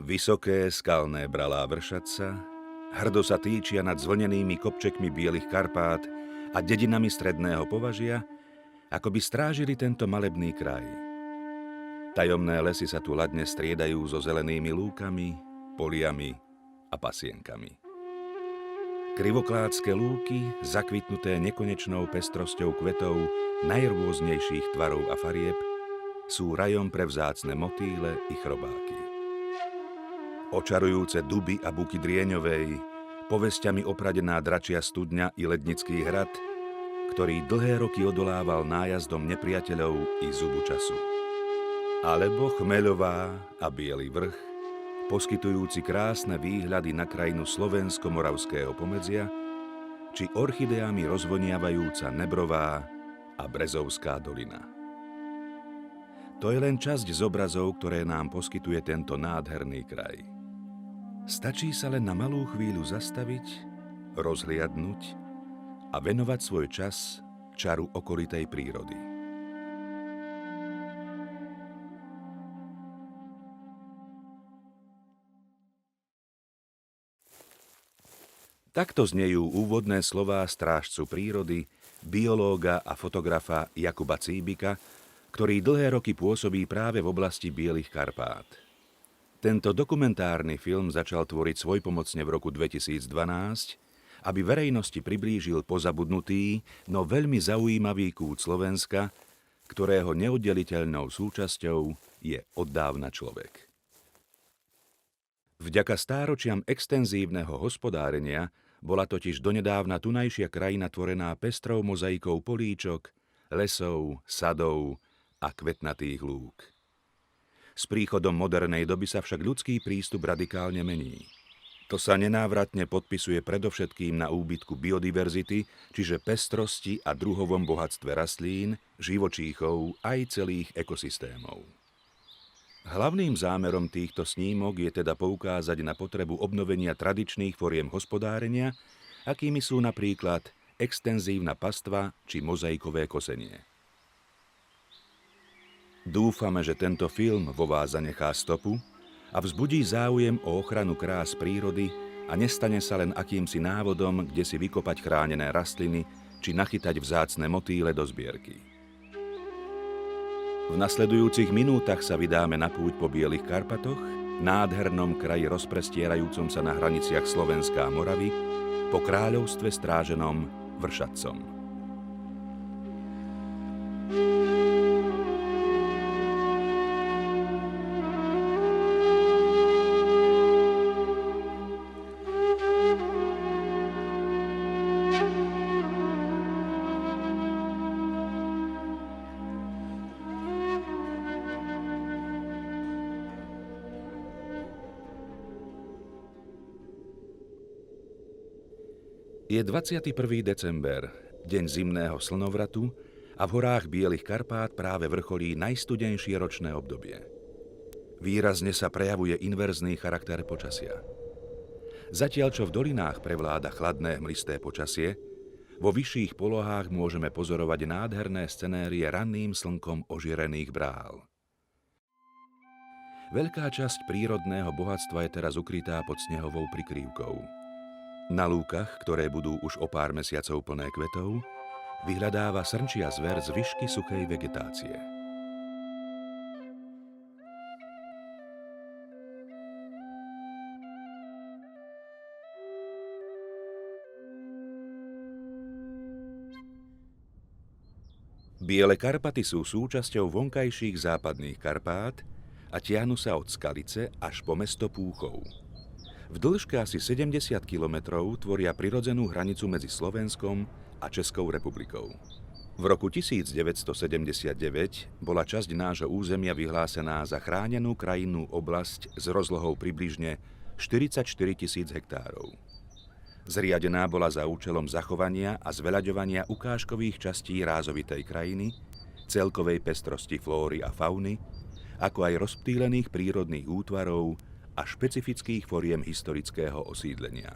Vysoké skalné bralá vršatca hrdo sa týčia nad zvlnenými kopčekmi bielých Karpát a dedinami stredného považia, ako by strážili tento malebný kraj. Tajomné lesy sa tu ladne striedajú so zelenými lúkami, poliami a pasienkami. Krivoklátske lúky, zakvitnuté nekonečnou pestrosťou kvetov najrôznejších tvarov a farieb, sú rajom pre vzácne motýle i chrobáky. Očarujúce duby a buky Drieňovej, povesťami opradená dračia studňa i lednický hrad, ktorý dlhé roky odolával nájazdom nepriateľov i zubu času. Alebo Chmeľová a Bielý vrch, poskytujúci krásne výhľady na krajinu slovensko-moravského pomedzia, či orchideami rozvoniavajúca Nebrová a Brezovská dolina. To je len časť z obrazov, ktoré nám poskytuje tento nádherný kraj. Stačí sa len na malú chvíľu zastaviť, rozhliadnuť a venovať svoj čas čaru okolitej prírody. Takto znejú úvodné slová strážcu prírody, biológa a fotografa Jakuba Cíbika, ktorý dlhé roky pôsobí práve v oblasti Bielých Karpát. Tento dokumentárny film začal tvoriť svojpomocne v roku 2012, aby verejnosti priblížil pozabudnutý, no veľmi zaujímavý kút Slovenska, ktorého neoddeliteľnou súčasťou je oddávna človek. Vďaka stáročiam extenzívneho hospodárenia bola totiž donedávna tunajšia krajina tvorená pestrou mozaikou políčok, lesov, sadov a kvetnatých lúk. S príchodom modernej doby sa však ľudský prístup radikálne mení. To sa nenávratne podpisuje predovšetkým na úbytku biodiverzity, čiže pestrosti a druhovom bohatstve rastlín, živočíchov aj celých ekosystémov. Hlavným zámerom týchto snímok je teda poukázať na potrebu obnovenia tradičných foriem hospodárenia, akými sú napríklad extenzívna pastva či mozaikové kosenie. Dúfame, že tento film vo vás zanechá stopu a vzbudí záujem o ochranu krás prírody a nestane sa len akýmsi návodom, kde si vykopať chránené rastliny či nachytať vzácne motýle do zbierky. V nasledujúcich minútach sa vydáme na púť po Bielých Karpatoch, nádhernom kraji rozprestierajúcom sa na hraniciach Slovenska a Moravy, po kráľovstve stráženom Vršatcom. Je 21. december, deň zimného slnovratu a v horách Bielých Karpát práve vrcholí najstudenšie ročné obdobie. Výrazne sa prejavuje inverzný charakter počasia. Zatiaľ, čo v dolinách prevláda chladné hmlisté počasie, vo vyšších polohách môžeme pozorovať nádherné scenérie ranným slnkom ožierených brál. Veľká časť prírodného bohatstva je teraz ukrytá pod snehovou prikrývkou. Na lúkach, ktoré budú už o pár mesiacov plné kvetov, vyhľadáva srnčia zver zvyšky suchej vegetácie. Biele Karpaty sú súčasťou vonkajších západných Karpát a tiahnu sa od Skalice až po mesto Púchov. V dĺžke asi 70 kilometrov tvoria prirodzenú hranicu medzi Slovenskom a Českou republikou. V roku 1979 bola časť nášho územia vyhlásená za chránenú krajinnú oblasť s rozlohou približne 44 000 hektárov. Zriadená bola za účelom zachovania a zveľaďovania ukážkových častí rázovitej krajiny, celkovej pestrosti flóry a fauny, ako aj rozptýlených prírodných útvarov a špecifických foriem historického osídlenia.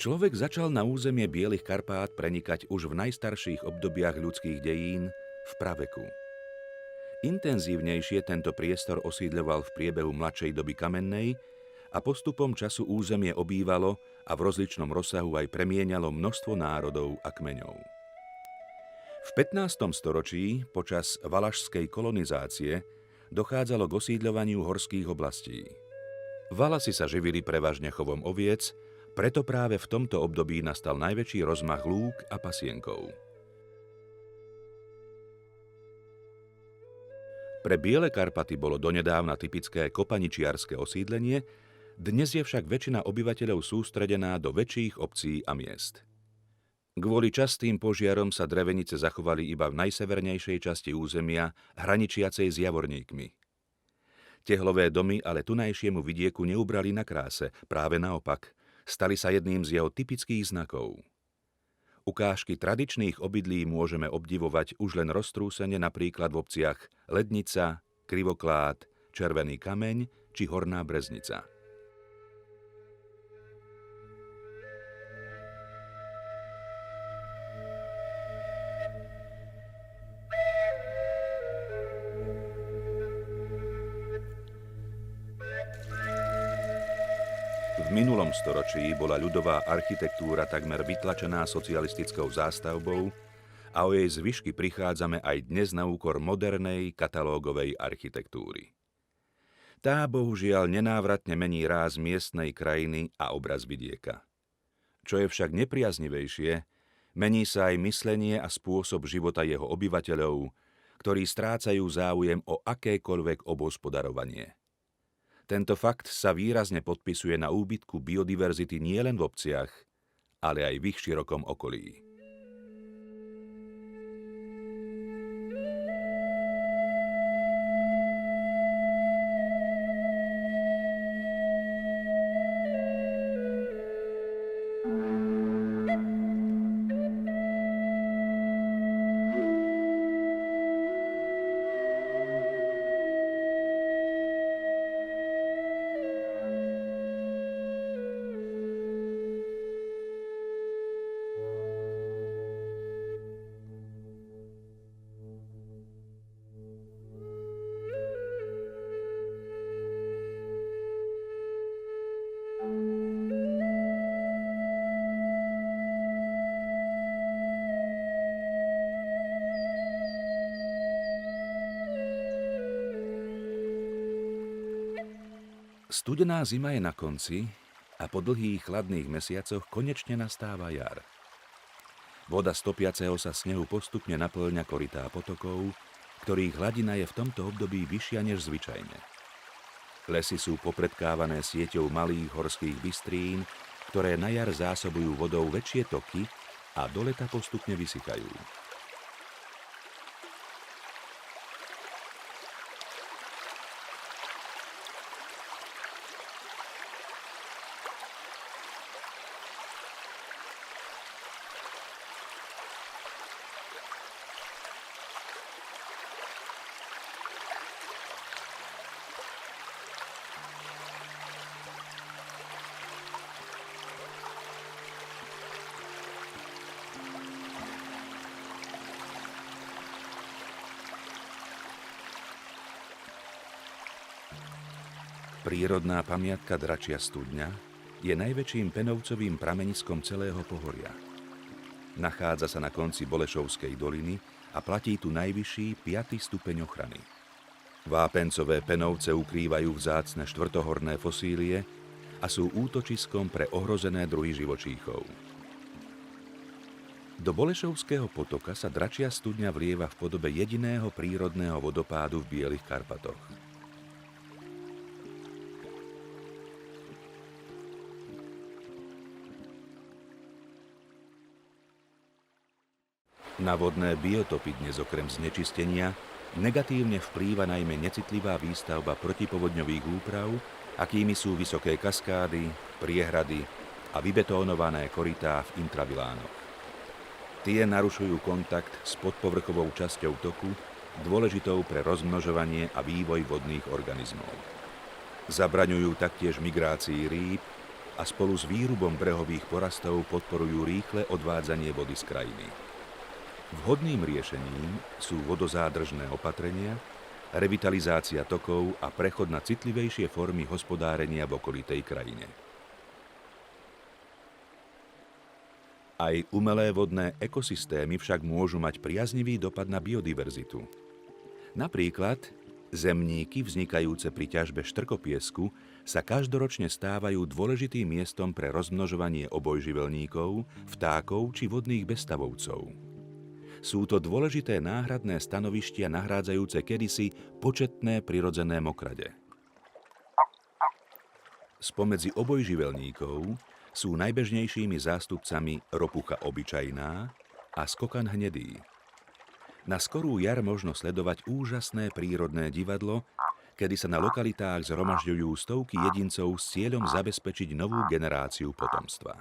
Človek začal na územie Bielých Karpát prenikať už v najstarších obdobiach ľudských dejín v praveku. Intenzívnejšie tento priestor osídľoval v priebehu mladšej doby kamennej a postupom času územie obývalo a v rozličnom rozsahu aj premieňalo množstvo národov a kmeňov. V 15. storočí počas valašskej kolonizácie dochádzalo k osídľovaniu horských oblastí. Valasi sa živili prevažne chovom oviec, preto práve v tomto období nastal najväčší rozmach lúk a pasienkov. Pre Biele Karpaty bolo donedávna typické kopaničiarske osídlenie, dnes je však väčšina obyvateľov sústredená do väčších obcí a miest. Kvôli častým požiarom sa drevenice zachovali iba v najsevernejšej časti územia, hraničiacej s Javorníkmi. Tehlové domy ale tunajšiemu vidieku neubrali na kráse, práve naopak, stali sa jedným z jeho typických znakov. Ukážky tradičných obydlí môžeme obdivovať už len roztrúsene napríklad v obciach Lednica, Krivoklád, Červený kameň či Horná Breznica. V minulom storočí bola ľudová architektúra takmer vytlačená socialistickou zástavbou a o jej zvyšky prichádzame aj dnes na úkor modernej katalógovej architektúry. Tá bohužiaľ nenávratne mení ráz miestnej krajiny a obraz vidieka. Čo je však nepriaznivejšie, mení sa aj myslenie a spôsob života jeho obyvateľov, ktorí strácajú záujem o akékoľvek obhospodarovanie. Tento fakt sa výrazne podpisuje na úbytku biodiverzity nielen v obciach, ale aj v ich širokom okolí. Studená zima je na konci a po dlhých chladných mesiacoch konečne nastáva jar. Voda z topiaceho sa snehu postupne napĺňa korytá potokov, ktorých hladina je v tomto období vyššia než zvyčajne. Lesy sú popredkávané sieťou malých horských bystrín, ktoré na jar zásobujú vodou väčšie toky a do leta postupne vysychajú. Prírodná pamiatka Dračia studňa je najväčším penovcovým prameniskom celého pohoria. Nachádza sa na konci Bolešovskej doliny a platí tu najvyšší 5. stupeň ochrany. Vápencové penovce ukrývajú vzácne štvrtohorné fosílie a sú útočiskom pre ohrozené druhy živočíchov. Do Bolešovského potoka sa Dračia studňa vlieva v podobe jediného prírodného vodopádu v Bielých Karpatoch. Na vodné biotopy dnes okrem znečistenia negatívne vplýva najmä necitlivá výstavba protipovodňových úprav, akými sú vysoké kaskády, priehrady a vybetónované korytá v intravilánoch. Tie narušujú kontakt s podpovrchovou časťou toku, dôležitou pre rozmnožovanie a vývoj vodných organizmov. Zabraňujú taktiež migrácii rýb a spolu s výrubom brehových porastov podporujú rýchle odvádzanie vody z krajiny. Vhodným riešením sú vodozádržné opatrenia, revitalizácia tokov a prechod na citlivejšie formy hospodárenia v okolitej krajine. Aj umelé vodné ekosystémy však môžu mať priaznivý dopad na biodiverzitu. Napríklad zemníky vznikajúce pri ťažbe štrkopiesku sa každoročne stávajú dôležitým miestom pre rozmnožovanie obojživelníkov, vtákov či vodných bezstavovcov. Sú to dôležité náhradné stanovištia nahrádzajúce kedysi početné prirodzené mokrade. Spomedzi obojživelníkov sú najbežnejšími zástupcami ropucha obyčajná a skokan hnedý. Na skorú jar možno sledovať úžasné prírodné divadlo, kedy sa na lokalitách zhromažďujú stovky jedincov s cieľom zabezpečiť novú generáciu potomstva.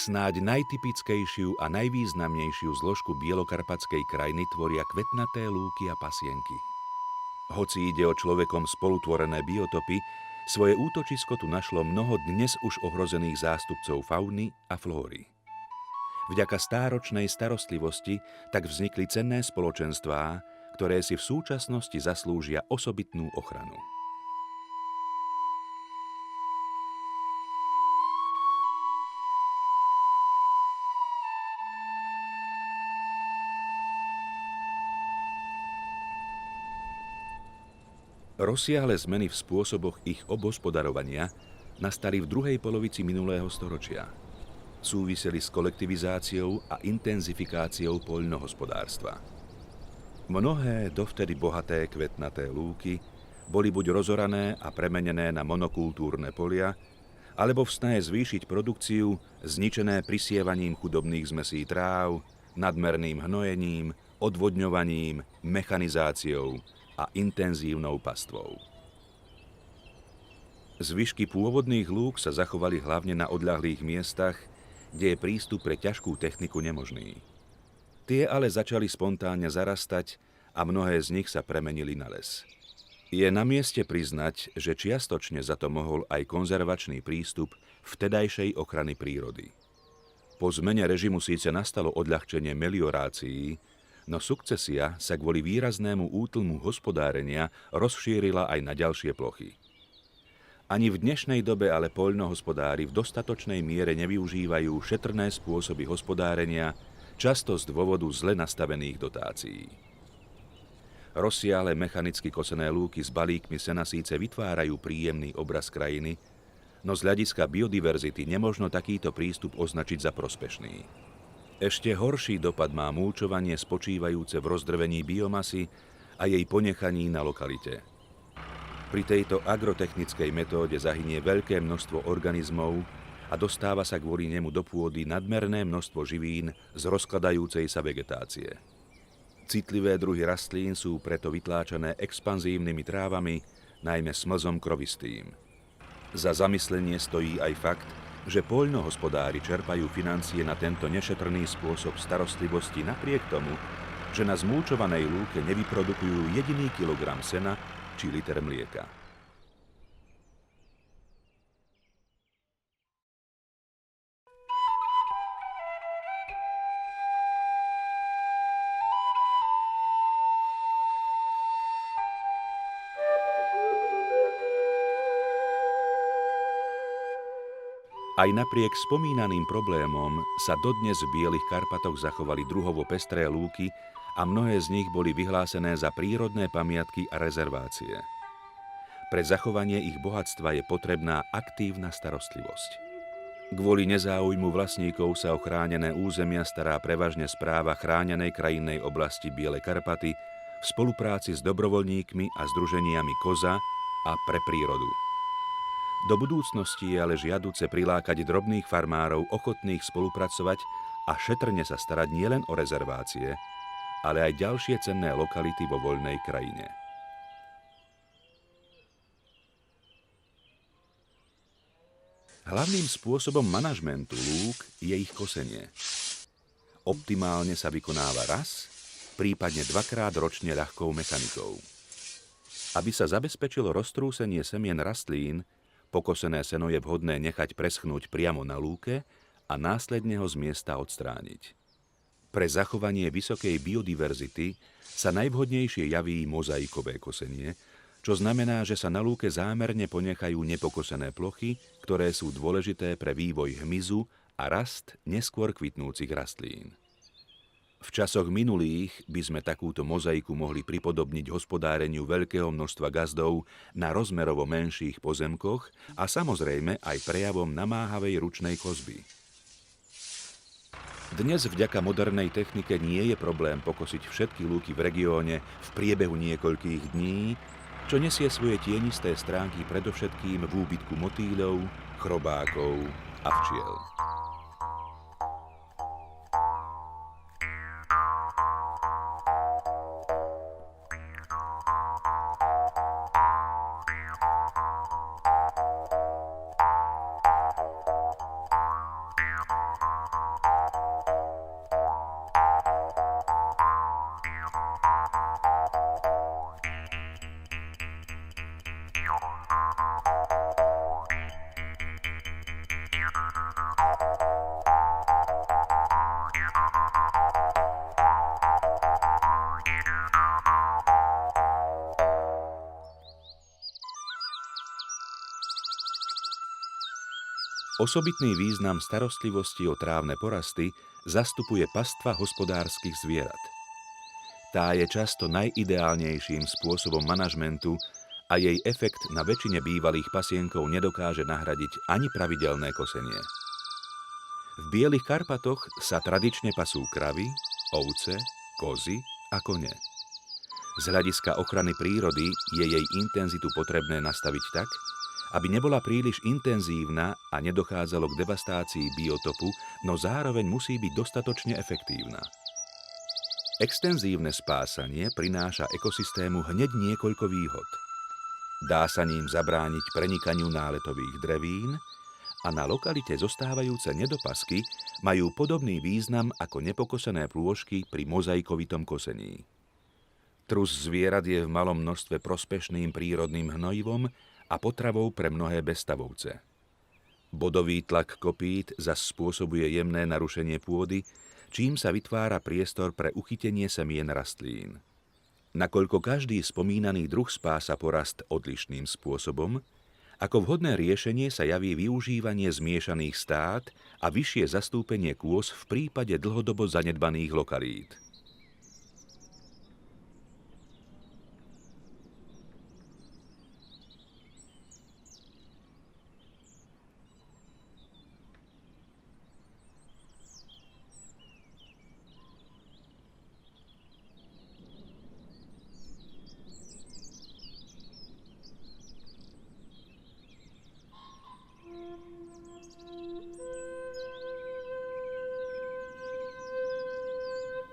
Snáď najtypickejšiu a najvýznamnejšiu zložku bielokarpatskej krajiny tvoria kvetnaté lúky a pasienky. Hoci ide o človekom spolutvorené biotopy, svoje útočisko tu našlo mnoho dnes už ohrozených zástupcov fauny a flóry. Vďaka stáročnej starostlivosti tak vznikli cenné spoločenstvá, ktoré si v súčasnosti zaslúžia osobitnú ochranu. Rozsiahle zmeny v spôsoboch ich obhospodarovania nastali v druhej polovici minulého storočia. Súviseli s kolektivizáciou a intenzifikáciou poľnohospodárstva. Mnohé dovtedy bohaté kvetnaté lúky boli buď rozorané a premenené na monokultúrne polia, alebo v snahe zvýšiť produkciu zničené prisievaním chudobných zmesí tráv, nadmerným hnojením, odvodňovaním, mechanizáciou a intenzívnou pastvou. Zvyšky pôvodných lúk sa zachovali hlavne na odľahlých miestach, kde je prístup pre ťažkú techniku nemožný. Tie ale začali spontánne zarastať a mnohé z nich sa premenili na les. Je na mieste priznať, že čiastočne za to mohol aj konzervačný prístup vtedajšej ochrany prírody. Po zmene režimu síce nastalo odľahčenie meliorácií, no sukcesia sa kvôli výraznému útlmu hospodárenia rozšírila aj na ďalšie plochy. Ani v dnešnej dobe ale poľnohospodári v dostatočnej miere nevyužívajú šetrné spôsoby hospodárenia, často z dôvodu zle nastavených dotácií. Rozsiahle mechanicky kosené lúky s balíkmi sena síce vytvárajú príjemný obraz krajiny, no z hľadiska biodiverzity nemožno takýto prístup označiť za prospešný. Ešte horší dopad má mulčovanie spočívajúce v rozdrvení biomasy a jej ponechaní na lokalite. Pri tejto agrotechnickej metóde zahynie veľké množstvo organizmov a dostáva sa kvôli nemu do pôdy nadmerné množstvo živín z rozkladajúcej sa vegetácie. Citlivé druhy rastlín sú preto vytláčané expanzívnymi trávami, najmä smlzom krovistým. Za zamyslenie stojí aj fakt, že poľnohospodári čerpajú financie na tento nešetrný spôsob starostlivosti napriek tomu, že na zmulčovanej lúke nevyprodukujú jediný kilogram sena či liter mlieka. Aj napriek spomínaným problémom sa dodnes v Bielých Karpatoch zachovali druhovo pestré lúky a mnohé z nich boli vyhlásené za prírodné pamiatky a rezervácie. Pre zachovanie ich bohatstva je potrebná aktívna starostlivosť. Kvôli nezáujmu vlastníkov sa o chránené územia stará prevažne správa Chránenej krajinnej oblasti Biele Karpaty v spolupráci s dobrovoľníkmi a združeniami Koza a Pre prírodu. Do budúcnosti je ale žiaduce prilákať drobných farmárov ochotných spolupracovať a šetrne sa starať nielen o rezervácie, ale aj ďalšie cenné lokality vo voľnej krajine. Hlavným spôsobom manažmentu lúk je ich kosenie. Optimálne sa vykonáva raz, prípadne dvakrát ročne ľahkou mechanikou. Aby sa zabezpečilo roztrúsenie semien rastlín, pokosené seno je vhodné nechať preschnúť priamo na lúke a následne ho z miesta odstrániť. Pre zachovanie vysokej biodiverzity sa najvhodnejšie javí mozaikové kosenie, čo znamená, že sa na lúke zámerne ponechajú nepokosené plochy, ktoré sú dôležité pre vývoj hmyzu a rast neskôr kvitnúcich rastlín. V časoch minulých by sme takúto mozaiku mohli pripodobniť hospodáreniu veľkého množstva gazdov na rozmerovo menších pozemkoch a samozrejme aj prejavom namáhavej ručnej kozby. Dnes vďaka modernej technike nie je problém pokosiť všetky lúky v regióne v priebehu niekoľkých dní, čo nesie svoje tienisté stránky predovšetkým v úbytku motýľov, chrobákov a včiel. Osobitný význam starostlivosti o trávne porasty zastupuje pastva hospodárskych zvierat. Tá je často najideálnejším spôsobom manažmentu a jej efekt na väčšine bývalých pasienkov nedokáže nahradiť ani pravidelné kosenie. V Bielých Karpatoch sa tradične pasú kravy, ovce, kozy a kone. Z hľadiska ochrany prírody je jej intenzitu potrebné nastaviť tak, aby nebola príliš intenzívna a nedochádzalo k devastácii biotopu, no zároveň musí byť dostatočne efektívna. Extenzívne spásanie prináša ekosystému hneď niekoľko výhod. Dá sa ním zabrániť prenikaniu náletových drevín a na lokalite zostávajúce nedopasky majú podobný význam ako nepokosené plôžky pri mozaikovitom kosení. Trus zvierat je v malom množstve prospešným prírodným hnojivom a potravou pre mnohé bezstavovce. Bodový tlak kopít zas spôsobuje jemné narušenie pôdy, čím sa vytvára priestor pre uchytenie semien rastlín. Nakoľko každý spomínaný druh spása porast odlišným spôsobom, ako vhodné riešenie sa javí využívanie zmiešaných stád a vyššie zastúpenie kôz v prípade dlhodobo zanedbaných lokalít.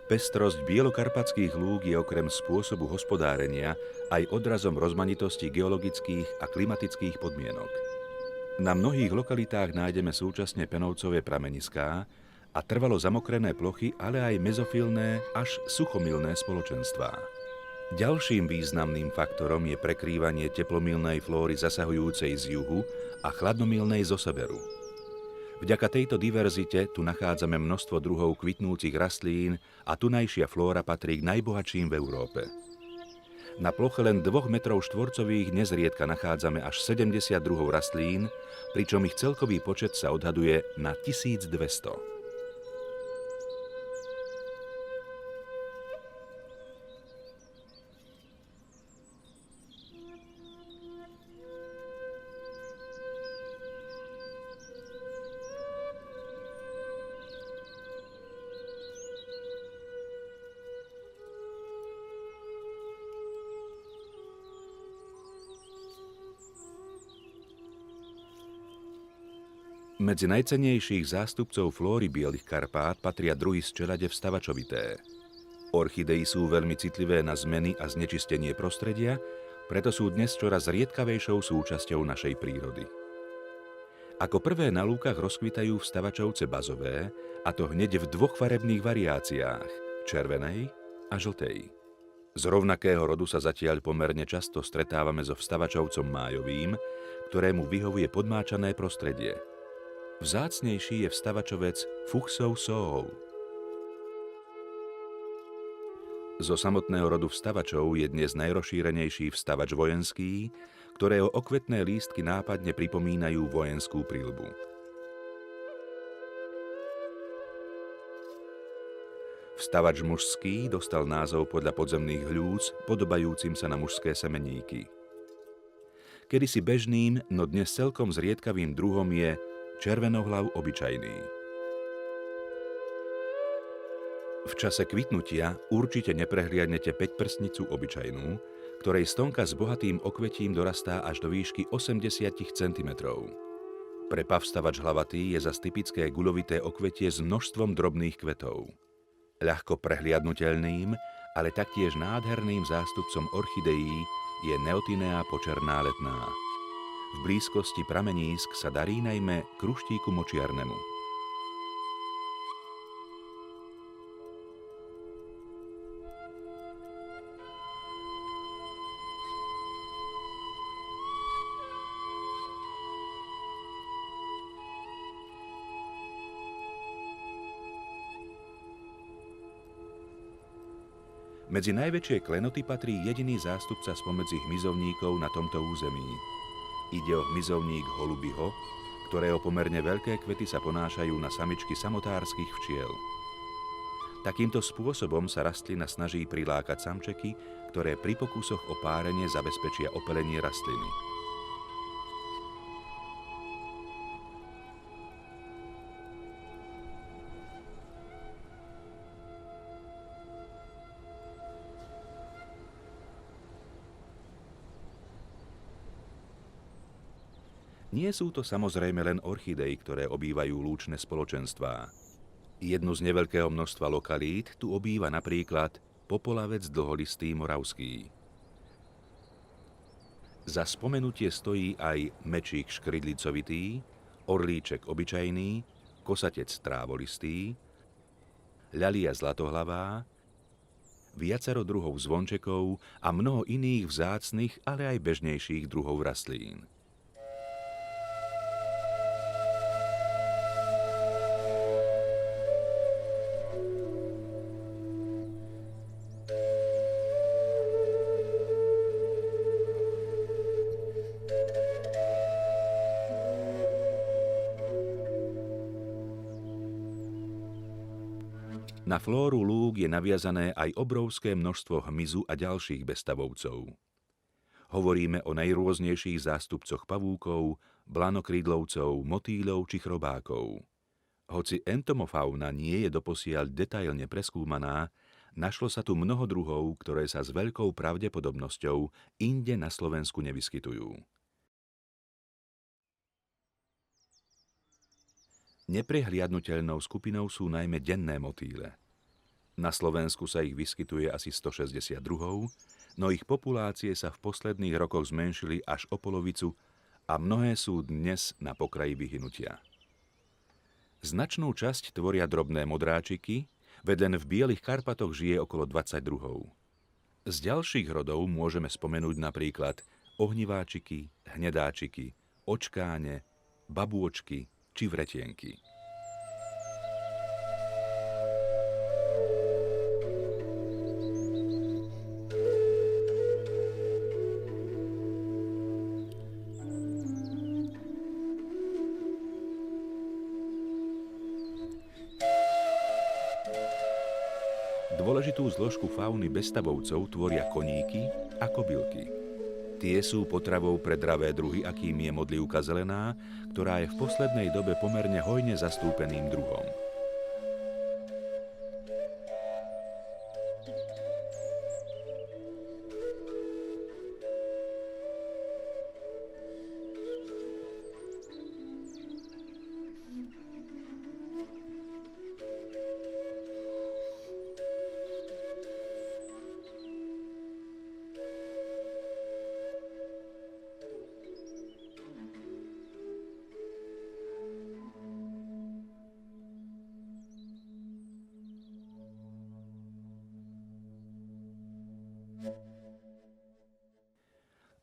Pestrosť bielokarpatských lúg je okrem spôsobu hospodárenia aj odrazom rozmanitosti geologických a klimatických podmienok. Na mnohých lokalitách nájdeme súčasne penovcové prameniská a trvalo zamokrené plochy, ale aj mezofilné až suchomilné spoločenstvá. Ďalším významným faktorom je prekrývanie teplomilnej flóry zasahujúcej z juhu a chladnomilnej zo severu. Vďaka tejto diverzite tu nachádzame množstvo druhov kvitnúcich rastlín a tunajšia flóra patrí k najbohatším v Európe. Na ploche len 2 metrov štvorcových nezriedka nachádzame až 70 druhov rastlín, pričom ich celkový počet sa odhaduje na 1200. Medzi najcennejších zástupcov flóry bielých Karpát patria druhy z čelade vstavačovité. Orchidei sú veľmi citlivé na zmeny a znečistenie prostredia, preto sú dnes čoraz riedkavejšou súčasťou našej prírody. Ako prvé na lúkach rozkvitajú vstavačovce bazové, a to hneď v 2 farebných variáciách, červenej a žltej. Z rovnakého rodu sa zatiaľ pomerne často stretávame so vstavačovcom májovým, ktorému vyhovuje podmáčané prostredie. Vzácnejší je vstavačovec fuchsov sóov. Zo samotného rodu vstavačov je dnes najrozšírenejší vstavač vojenský, ktorého okvetné lístky nápadne pripomínajú vojenskú prilbu. Vstavač mužský dostal názov podľa podzemných hľúc, podobajúcim sa na mužské semeníky. Kedysi bežným, no dnes celkom zriedkavým druhom je červenohlav obyčajný. V čase kvitnutia určite neprehliadnete päťprstnicu obyčajnú, ktorej stonka s bohatým okvetím dorastá až do výšky 80 cm. Pre pavstavač hlavatý je zas typické guľovité okvetie s množstvom drobných kvetov. Ľahko prehliadnutelným, ale taktiež nádherným zástupcom orchideí je Neotinea počerná letná. V blízkosti pramenísk sa darí najmä kruštíku močiarnemu. Medzi najväčšie klenoty patrí jediný zástupca spomedzi hmyzovníkov na tomto území. Ide o hmyzovník holubyho, ktorého pomerne veľké kvety sa ponášajú na samičky samotárskych včiel. Takýmto spôsobom sa rastlina snaží prilákať samčeky, ktoré pri pokusoch o párenie zabezpečia opelenie rastliny. Nie sú to samozrejme len orchidei, ktoré obývajú lúčne spoločenstvá. Jednu z neveľkého množstva lokalít tu obýva napríklad popolavec dlholistý moravský. Za spomenutie stojí aj mečík škrydlicovitý, orlíček obyčajný, kosatec trávolistý, ľalia zlatohlavá, viacero druhov zvončekov a mnoho iných vzácnych, ale aj bežnejších druhov rastlín. Na flóru lúg je naviazané aj obrovské množstvo hmyzu a ďalších bezstavovcov. Hovoríme o najrôznejších zástupcoch pavúkov, blanokrídlovcov, motýľov či chrobákov. Hoci entomofauna nie je doposiaľ detailne preskúmaná, našlo sa tu mnoho druhov, ktoré sa s veľkou pravdepodobnosťou inde na Slovensku nevyskytujú. Neprehliadnuteľnou skupinou sú najmä denné motýle. Na Slovensku sa ich vyskytuje asi 160 druhov, no ich populácie sa v posledných rokoch zmenšili až o polovicu a mnohé sú dnes na pokraji vyhynutia. Značnú časť tvoria drobné modráčiky, veď len v Bielých Karpatoch žije okolo 20 druhov. Z ďalších rodov môžeme spomenúť napríklad ohniváčiky, hnedáčiky, očkáne, babôčky či vretienky. Dôležitú zložku fauny bezstavovcov tvoria koníky a kobylky. Tie sú potravou pre dravé druhy, akým je modlivka zelená, ktorá je v poslednej dobe pomerne hojne zastúpeným druhom.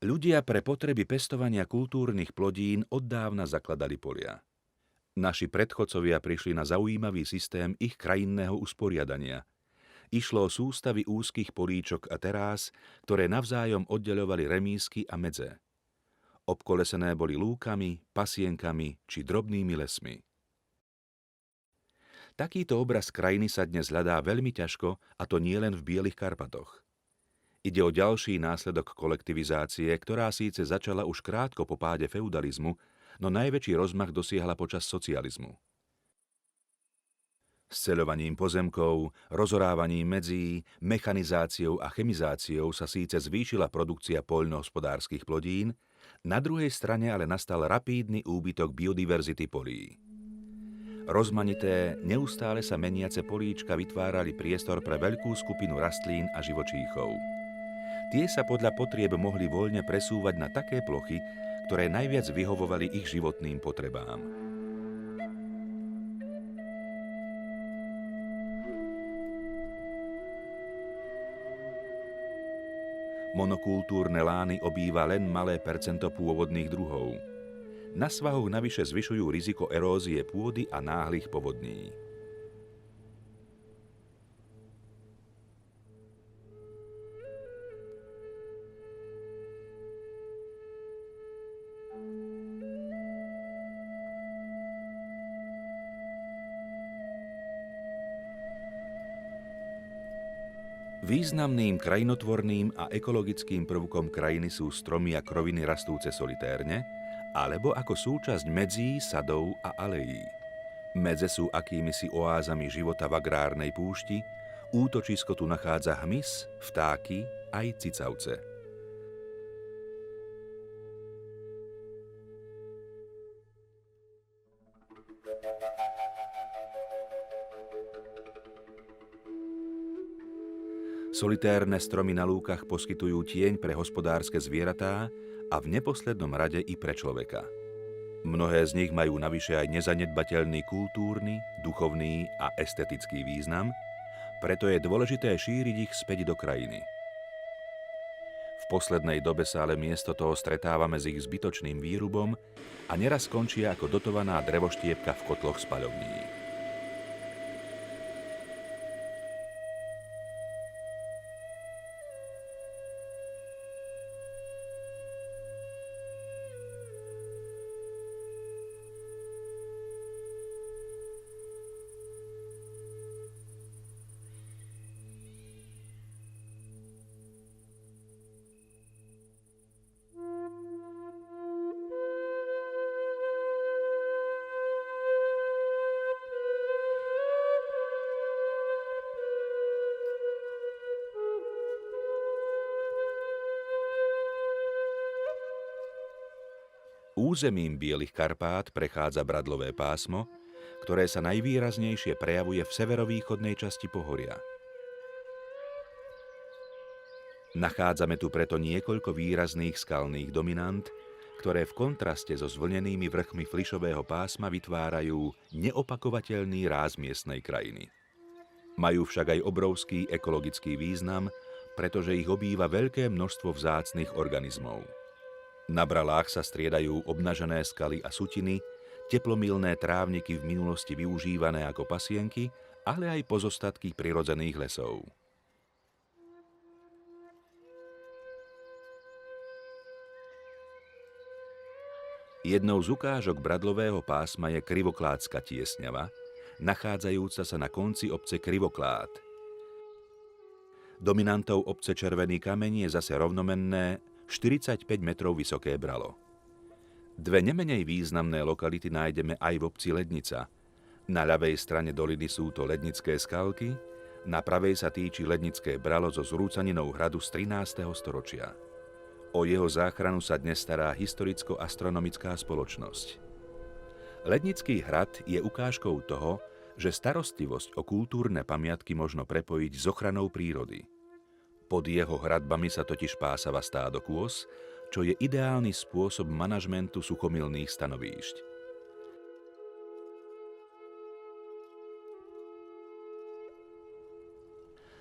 Ľudia pre potreby pestovania kultúrnych plodín od dávna zakladali polia. Naši predchodcovia prišli na zaujímavý systém ich krajinného usporiadania. Išlo o sústavy úzkych políčok a terás, ktoré navzájom oddeľovali remízky a medze. Obkolesené boli lúkami, pasienkami či drobnými lesmi. Takýto obraz krajiny sa dnes hľadá veľmi ťažko, a to nielen v Bielých Karpatoch. Ide o ďalší následok kolektivizácie, ktorá síce začala už krátko po páde feudalizmu, no najväčší rozmach dosiahla počas socializmu. Sceľovaním pozemkov, rozorávaním medzí, mechanizáciou a chemizáciou sa síce zvýšila produkcia poľnohospodárskych plodín, na druhej strane ale nastal rapídny úbytok biodiverzity polí. Rozmanité, neustále sa meniace políčka vytvárali priestor pre veľkú skupinu rastlín a živočíchov. Tie sa podľa potrieb mohli voľne presúvať na také plochy, ktoré najviac vyhovovali ich životným potrebám. Monokultúrne lány obýva len malé percento pôvodných druhov. Na svahoch navyše zvyšujú riziko erózie pôdy a náhlych povodní. Významným krajinotvorným a ekologickým prvkom krajiny sú stromy a kroviny rastúce solitérne, alebo ako súčasť medzí, sadov a alejí. Medze sú akýmisi oázami života v agrárnej púšti, útočisko tu nachádza hmyz, vtáky aj cicavce. Solitérne stromy na lúkach poskytujú tieň pre hospodárske zvieratá a v neposlednom rade i pre človeka. Mnohé z nich majú navyše aj nezanedbateľný kultúrny, duchovný a estetický význam, preto je dôležité šíriť ich späť do krajiny. V poslednej dobe sa ale miesto toho stretávame s ich zbytočným výrubom a neraz skončia ako dotovaná drevoštiepka v kotloch spaľovní. Územím Bielých Karpát prechádza bradlové pásmo, ktoré sa najvýraznejšie prejavuje v severovýchodnej časti pohoria. Nachádzame tu preto niekoľko výrazných skalných dominant, ktoré v kontraste so zvlnenými vrchmi flišového pásma vytvárajú neopakovateľný ráz miestnej krajiny. Majú však aj obrovský ekologický význam, pretože ich obýva veľké množstvo vzácnych organizmov. Na bralách sa striedajú obnažené skaly a sutiny, teplomilné trávniky v minulosti využívané ako pasienky, ale aj pozostatky prirodzených lesov. Jednou z ukážok bradlového pásma je Krivoklátska tiesňava, nachádzajúca sa na konci obce Krivoklát. Dominantou obce Červený kameň je zase rovnomenné 45 metrov vysoké bralo. Dve nemenej významné lokality nájdeme aj v obci Lednica. Na ľavej strane doliny sú to Lednické skalky, na pravej sa týči Lednické bralo so zrúcaninou hradu z 13. storočia. O jeho záchranu sa dnes stará historicko-astronomická spoločnosť. Lednický hrad je ukážkou toho, že starostlivosť o kultúrne pamiatky možno prepojiť s ochranou prírody. Pod jeho hradbami sa totiž pásava stádo kôz, čo je ideálny spôsob manažmentu suchomilných stanovíšť.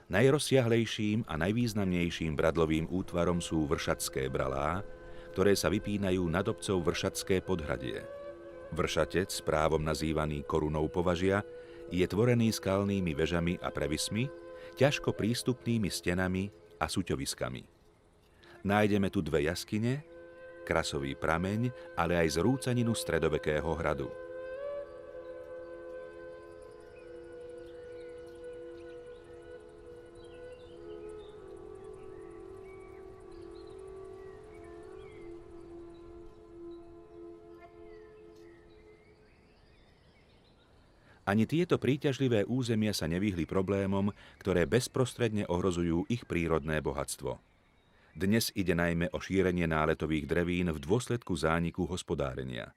Najrozsiahlejším a najvýznamnejším bradlovým útvarom sú Vršatské bralá, ktoré sa vypínajú nad obcov Vršatské podhradie. Vršatec, právom nazývaný korunou považia, je tvorený skalnými vežami a prevismi, ťažko prístupnými stenami a suťoviskami. Nájdeme tu dve jaskyne, Krasový prameň, ale aj zrúcaninu stredovekého hradu. Ani tieto príťažlivé územia sa nevyhli problémom, ktoré bezprostredne ohrozujú ich prírodné bohatstvo. Dnes ide najmä o šírenie náletových drevín v dôsledku zániku hospodárenia.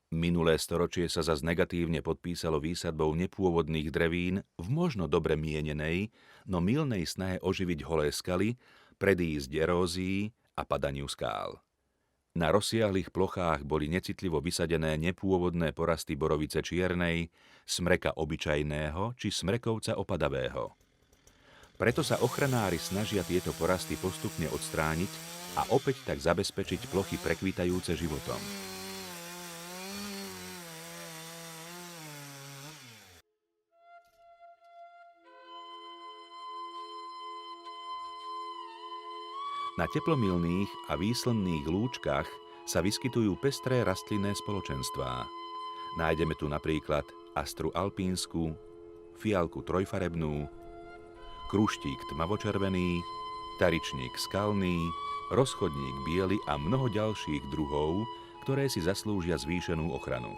Minulé storočie sa zas negatívne podpísalo výsadbou nepôvodných drevín v možno dobre mienenej, no mylnej snahe oživiť holé skaly, predísť erózii a padaniu skál. Na rozsiahlych plochách boli necitlivo vysadené nepôvodné porasty borovice čiernej, smreka obyčajného či smrekovca opadavého. Preto sa ochranári snažia tieto porasty postupne odstrániť a opäť tak zabezpečiť plochy prekvitajúce životom. Na teplomilných a výslnných lúčkach sa vyskytujú pestré rastlinné spoločenstvá. Nájdeme tu napríklad astru alpínsku, fialku trojfarebnú, kruštík tmavočervený, taričník skalný, rozchodník biely a mnoho ďalších druhov, ktoré si zaslúžia zvýšenú ochranu.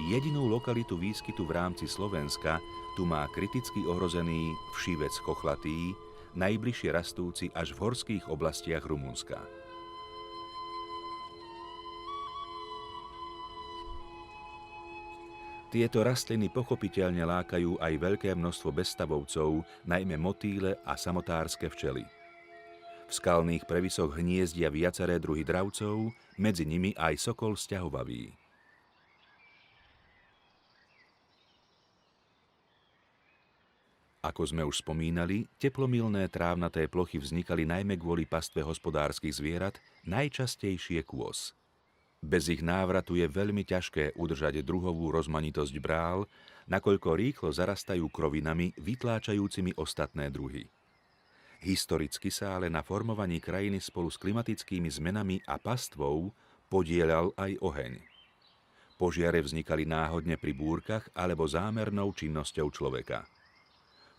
Jedinú lokalitu výskytu v rámci Slovenska tu má kriticky ohrozený všivec chochlatý, najbližšie rastúci až v horských oblastiach Rumunska. Tieto rastliny pochopiteľne lákajú aj veľké množstvo bezstavovcov, najmä motýle a samotárske včely. V skalných previsoch hniezdia viaceré druhy dravcov, medzi nimi aj sokol sťahovavý. Ako sme už spomínali, teplomilné trávnaté plochy vznikali najmä kvôli pastve hospodárskych zvierat, najčastejšie kôz. Bez ich návratu je veľmi ťažké udržať druhovú rozmanitosť brál, nakoľko rýchlo zarastajú krovinami vytláčajúcimi ostatné druhy. Historicky sa ale na formovaní krajiny spolu s klimatickými zmenami a pastvou podieľal aj oheň. Požiare vznikali náhodne pri búrkach alebo zámernou činnosťou človeka.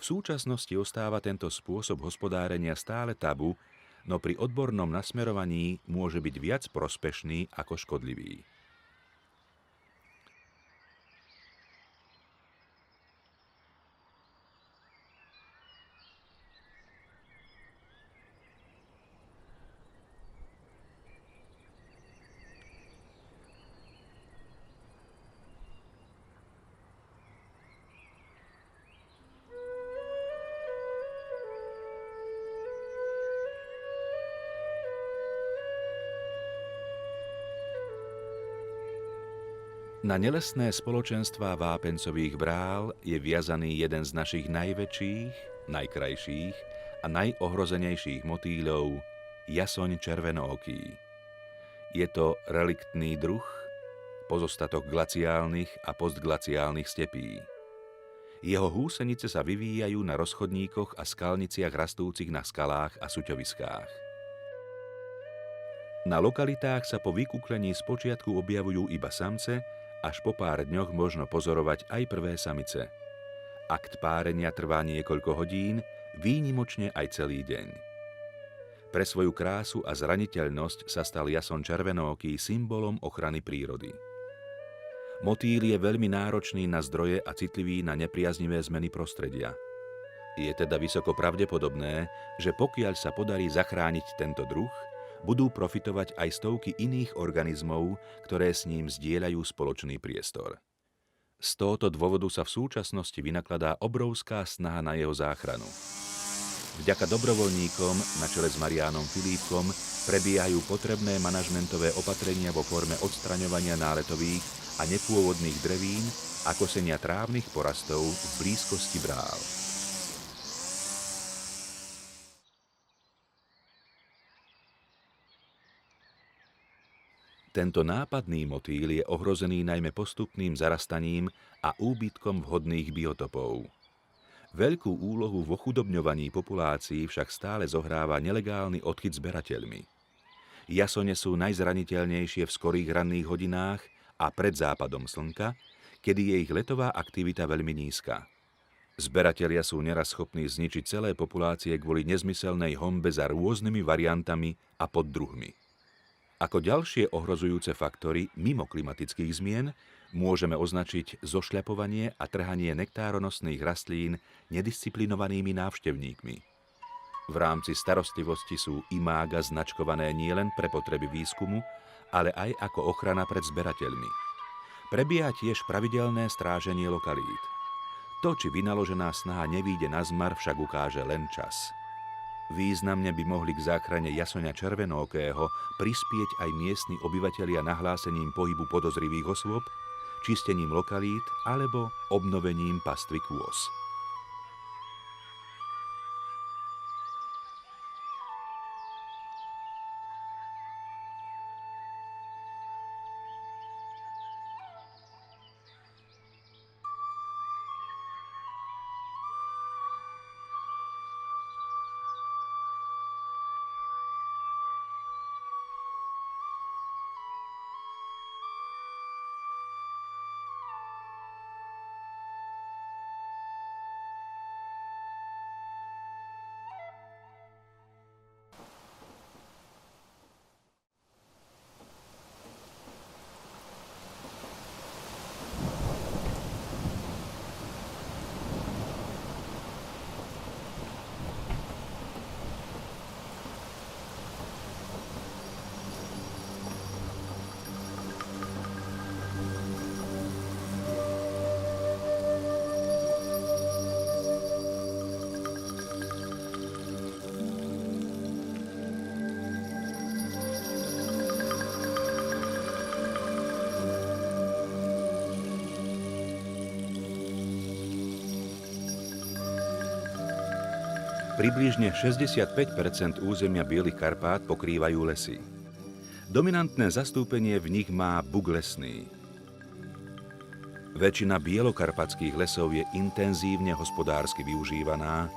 V súčasnosti ostáva tento spôsob hospodárenia stále tabu, no pri odbornom nasmerovaní môže byť viac prospešný ako škodlivý. Na nelesné spoločenstvá vápencových brál je viazaný jeden z našich najväčších, najkrajších a najohrozenejších motýľov, jasoň červenooký. Je to reliktný druh, pozostatok glaciálnych a postglaciálnych stepí. Jeho húsenice sa vyvíjajú na rozchodníkoch a skalniciach rastúcich na skalách a suťoviskách. Na lokalitách sa po vykúklení spočiatku objavujú iba samce, až po pár dňoch možno pozorovať aj prvé samice. Akt párenia trvá niekoľko hodín, výnimočne aj celý deň. Pre svoju krásu a zraniteľnosť sa stal jason červenooký symbolom ochrany prírody. Motýl je veľmi náročný na zdroje a citlivý na nepriaznivé zmeny prostredia. Je teda vysoko pravdepodobné, že pokiaľ sa podarí zachrániť tento druh, budú profitovať aj stovky iných organizmov, ktoré s ním zdieľajú spoločný priestor. Z tohto dôvodu sa v súčasnosti vynakladá obrovská snaha na jeho záchranu. Vďaka dobrovoľníkom na čele s Mariánom Filipkom prebiehajú potrebné manažmentové opatrenia vo forme odstraňovania náletových a nepôvodných drevín a kosenia trávnych porastov v blízkosti brál. Tento nápadný motýl je ohrozený najmä postupným zarastaním a úbytkom vhodných biotopov. Veľkú úlohu v ochudobňovaní populácií však stále zohráva nelegálny odchyt zberateľmi. Jasone sú najzraniteľnejšie v skorých ranných hodinách a pred západom slnka, kedy je ich letová aktivita veľmi nízka. Zberatelia sú neraz schopní zničiť celé populácie kvôli nezmyselnej honbe za rôznymi variantami a poddruhmi. Ako ďalšie ohrozujúce faktory mimo klimatických zmien môžeme označiť zošľapovanie a trhanie nektáronosných rastlín nedisciplinovanými návštevníkmi. V rámci starostlivosti sú imága značkované nielen pre potreby výskumu, ale aj ako ochrana pred zberateľmi. Prebieha tiež pravidelné stráženie lokalít. To, či vynaložená snaha nevíde na zmar, však ukáže len čas. Významne by mohli k záchrane jasoňa červenookého prispieť aj miestni obyvatelia nahlásením pohybu podozrivých osôb, čistením lokalít alebo obnovením pastvy kôz. Približne 65% územia Bielých Karpát pokrývajú lesy. Dominantné zastúpenie v nich má buk lesný. Väčšina bielokarpatských lesov je intenzívne hospodársky využívaná,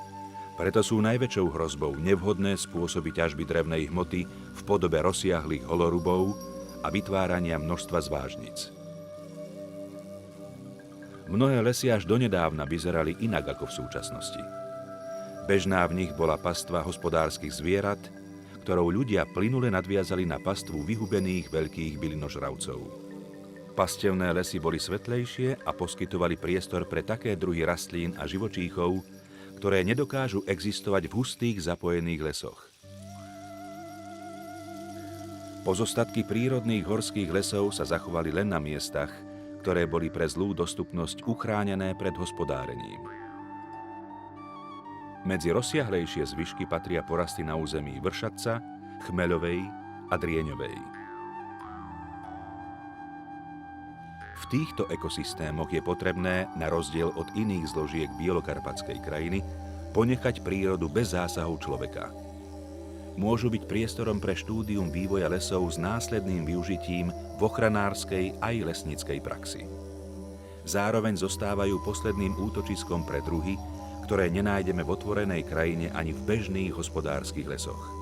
preto sú najväčšou hrozbou nevhodné spôsoby ťažby drevnej hmoty v podobe rozsiahlych holorubov a vytvárania množstva zvážnic. Mnohé lesy až donedávna vyzerali inak ako v súčasnosti. Bežná v nich bola pastva hospodárskych zvierat, ktorou ľudia plynule nadviazali na pastvu vyhubených veľkých bylinožravcov. Pastevné lesy boli svetlejšie a poskytovali priestor pre také druhy rastlín a živočíchov, ktoré nedokážu existovať v hustých zapojených lesoch. Pozostatky prírodných horských lesov sa zachovali len na miestach, ktoré boli pre zlú dostupnosť uchránené pred hospodárením. Medzi rozsiahlejšie zvyšky patria porasty na území Vršatca, Chmeľovej a Drieňovej. V týchto ekosystémoch je potrebné, na rozdiel od iných zložiek bielokarpatskej krajiny, ponechať prírodu bez zásahov človeka. Môžu byť priestorom pre štúdium vývoja lesov s následným využitím v ochranárskej aj lesníckej praxi. Zároveň zostávajú posledným útočiskom pre druhy, ktoré nenájdeme v otvorenej krajine ani v bežných hospodárskych lesoch.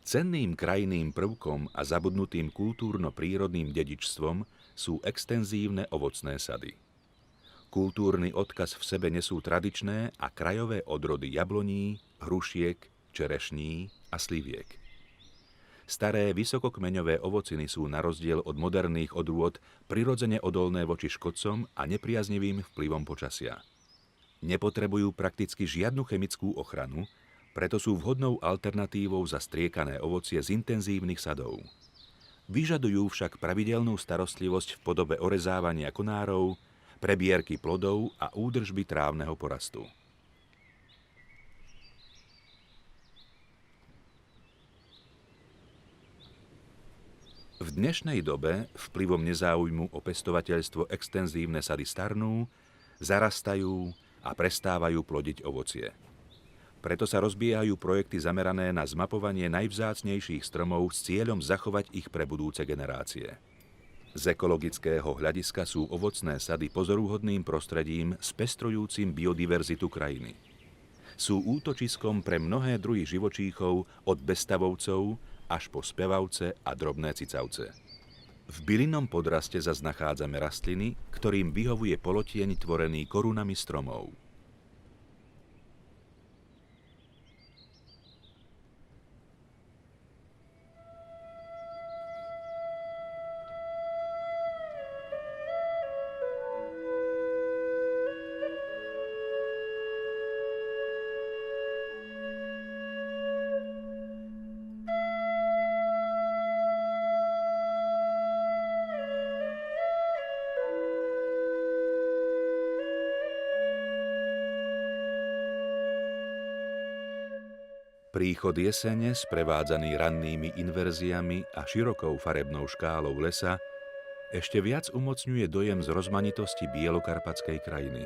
Cenným krajinným prvkom a zabudnutým kultúrno-prírodným dedičstvom sú extenzívne ovocné sady. Kultúrny odkaz v sebe nesú tradičné a krajové odrody jabloní, hrušiek, čerešní a sliviek. Staré vysokokmeňové ovociny sú na rozdiel od moderných odrôd prirodzene odolné voči škodcom a nepriaznivým vplyvom počasia. Nepotrebujú prakticky žiadnu chemickú ochranu, preto sú vhodnou alternatívou za striekané ovocie z intenzívnych sadov. Vyžadujú však pravidelnú starostlivosť v podobe orezávania konárov, prebierky plodov a údržby trávneho porastu. V dnešnej dobe vplyvom nezáujmu o pestovateľstvo extenzívne sady starnú, zarastajú a prestávajú plodiť ovocie. Preto sa rozbiehajú projekty zamerané na zmapovanie najvzácnejších stromov s cieľom zachovať ich pre budúce generácie. Z ekologického hľadiska sú ovocné sady pozoruhodným prostredím spestrujúcim biodiverzitu krajiny. Sú útočiskom pre mnohé druhy živočíchov od bezstavovcov až po spevavce a drobné cicavce. V bylinnom podraste zas nachádzame rastliny, ktorým vyhovuje polotieň tvorený korunami stromov. Príchod jesene, sprevádzaný rannými inverziami a širokou farebnou škálou lesa, ešte viac umocňuje dojem z rozmanitosti bielokarpatskej krajiny.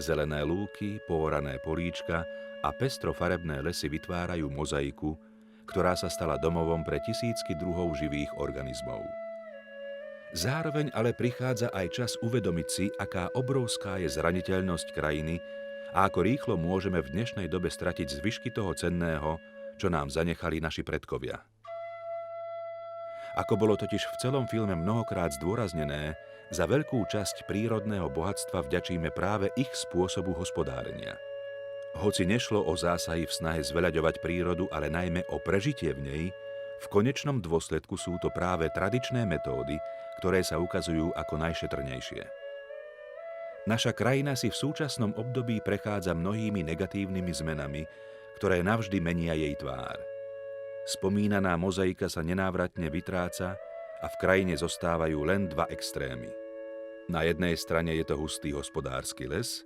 Zelené lúky, poorané políčka a pestrofarebné lesy vytvárajú mozaiku, ktorá sa stala domovom pre tisícky druhov živých organizmov. Zároveň ale prichádza aj čas uvedomiť si, aká obrovská je zraniteľnosť krajiny a ako rýchlo môžeme v dnešnej dobe stratiť zvyšky toho cenného, čo nám zanechali naši predkovia. Ako bolo totiž v celom filme mnohokrát zdôraznené, za veľkú časť prírodného bohatstva vďačíme práve ich spôsobu hospodárenia. Hoci nešlo o zásahy v snahe zveľaďovať prírodu, ale najmä o prežitie v nej, v konečnom dôsledku sú to práve tradičné metódy, ktoré sa ukazujú ako najšetrnejšie. Naša krajina si v súčasnom období prechádza mnohými negatívnymi zmenami, ktoré navždy menia jej tvár. Spomínaná mozaika sa nenávratne vytráca a v krajine zostávajú len dva extrémy. Na jednej strane je to hustý hospodársky les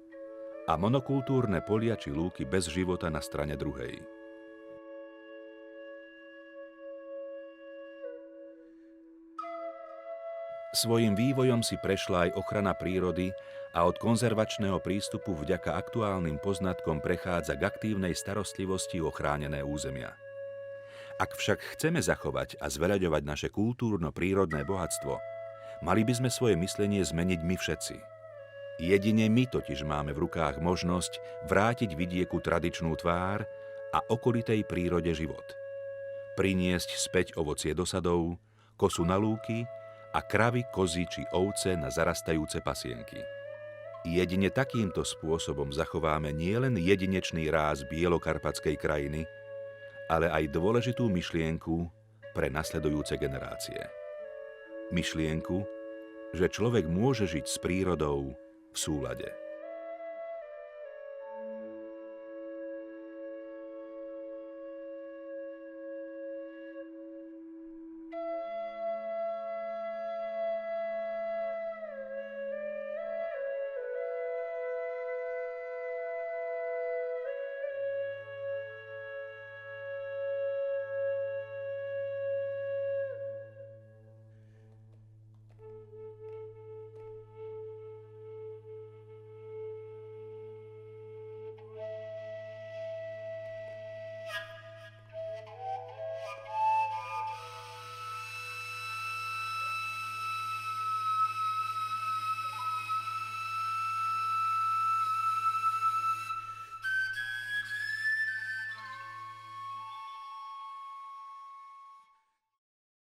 a monokultúrne polia či lúky bez života na strane druhej. Svojím vývojom si prešla aj ochrana prírody a od konzervačného prístupu vďaka aktuálnym poznatkom prechádza k aktívnej starostlivosti o chránené územia. Ak však chceme zachovať a zveľaďovať naše kultúrno-prírodné bohatstvo, mali by sme svoje myslenie zmeniť my všetci. Jedine my totiž máme v rukách možnosť vrátiť vidieku tradičnú tvár a okolitej prírode život. Priniesť späť ovocie do sadov, kosu na lúky a kravy, kozy či ovce na zarastajúce pasienky. Jedine takýmto spôsobom zachováme nielen jedinečný ráz bielokarpatskej krajiny, ale aj dôležitú myšlienku pre nasledujúce generácie. Myšlienku, že človek môže žiť s prírodou v súlade.